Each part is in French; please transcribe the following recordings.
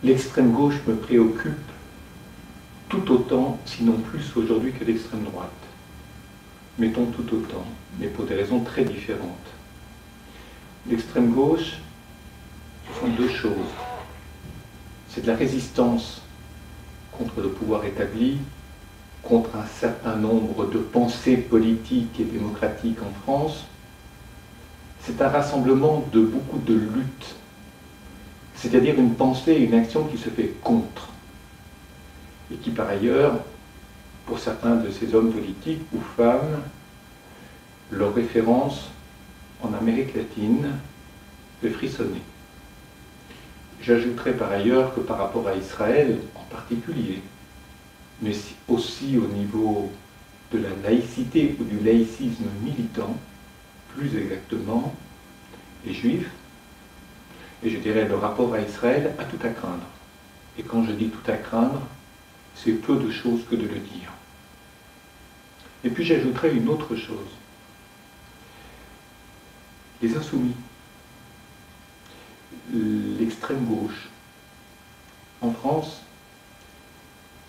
L'extrême gauche me préoccupe tout autant, sinon plus aujourd'hui que l'extrême droite. Mettons tout autant, mais pour des raisons très différentes. L'extrême gauche, ce sont deux choses. C'est de la résistance contre le pouvoir établi, contre un certain nombre de pensées politiques et démocratiques en France. C'est un rassemblement de beaucoup de luttes, c'est-à-dire une pensée et une action qui se fait contre, et qui par ailleurs, pour certains de ces hommes politiques ou femmes, leur référence en Amérique latine fait frissonner. J'ajouterai par ailleurs que par rapport à Israël en particulier, mais aussi au niveau de la laïcité ou du laïcisme militant, plus exactement, les juifs, et je dirais le rapport à Israël a tout à craindre. Et quand je dis tout à craindre, c'est peu de choses que de le dire. Et puis j'ajouterai une autre chose. Les insoumis, l'extrême gauche, en France,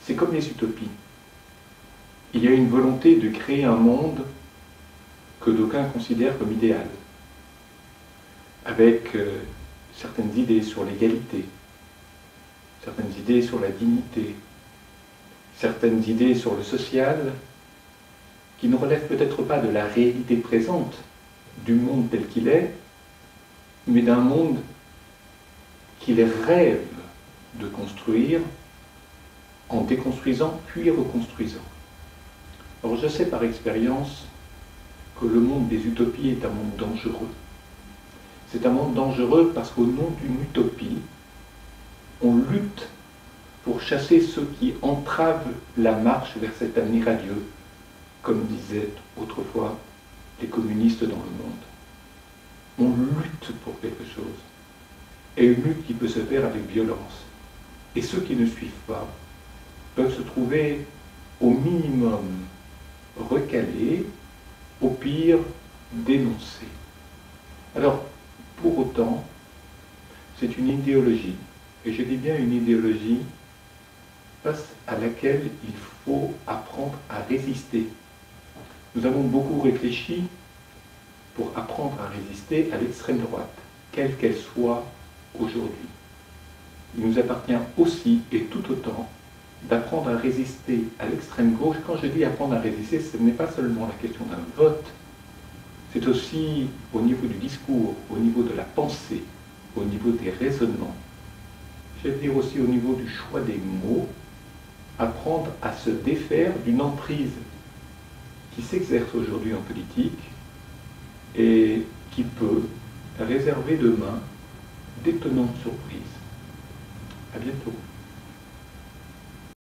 c'est comme les utopies. Il y a une volonté de créer un monde que d'aucuns considèrent comme idéal, avec certaines idées sur l'égalité, certaines idées sur la dignité, certaines idées sur le social, qui ne relèvent peut-être pas de la réalité présente du monde tel qu'il est, mais d'un monde qu'ils rêvent de construire en déconstruisant puis reconstruisant. Alors je sais par expérience que le monde des utopies est un monde dangereux. C'est un monde dangereux parce qu'au nom d'une utopie, on lutte pour chasser ceux qui entravent la marche vers cet avenir radieux, comme disaient autrefois les communistes dans le monde. On lutte pour quelque chose, et une lutte qui peut se faire avec violence. Et ceux qui ne suivent pas peuvent se trouver au minimum recalés, au pire dénoncés. Alors, pour autant, c'est une idéologie, et je dis bien une idéologie face à laquelle il faut apprendre à résister. Nous avons beaucoup réfléchi pour apprendre à résister à l'extrême droite, quelle qu'elle soit aujourd'hui. Il nous appartient aussi et tout autant d'apprendre à résister à l'extrême gauche. Quand je dis apprendre à résister, ce n'est pas seulement la question d'un vote, c'est aussi au niveau du discours, au niveau de la pensée, au niveau des raisonnements. Je vais dire aussi au niveau du choix des mots, apprendre à se défaire d'une emprise qui s'exerce aujourd'hui en politique et qui peut réserver demain d'étonnantes surprises. À bientôt.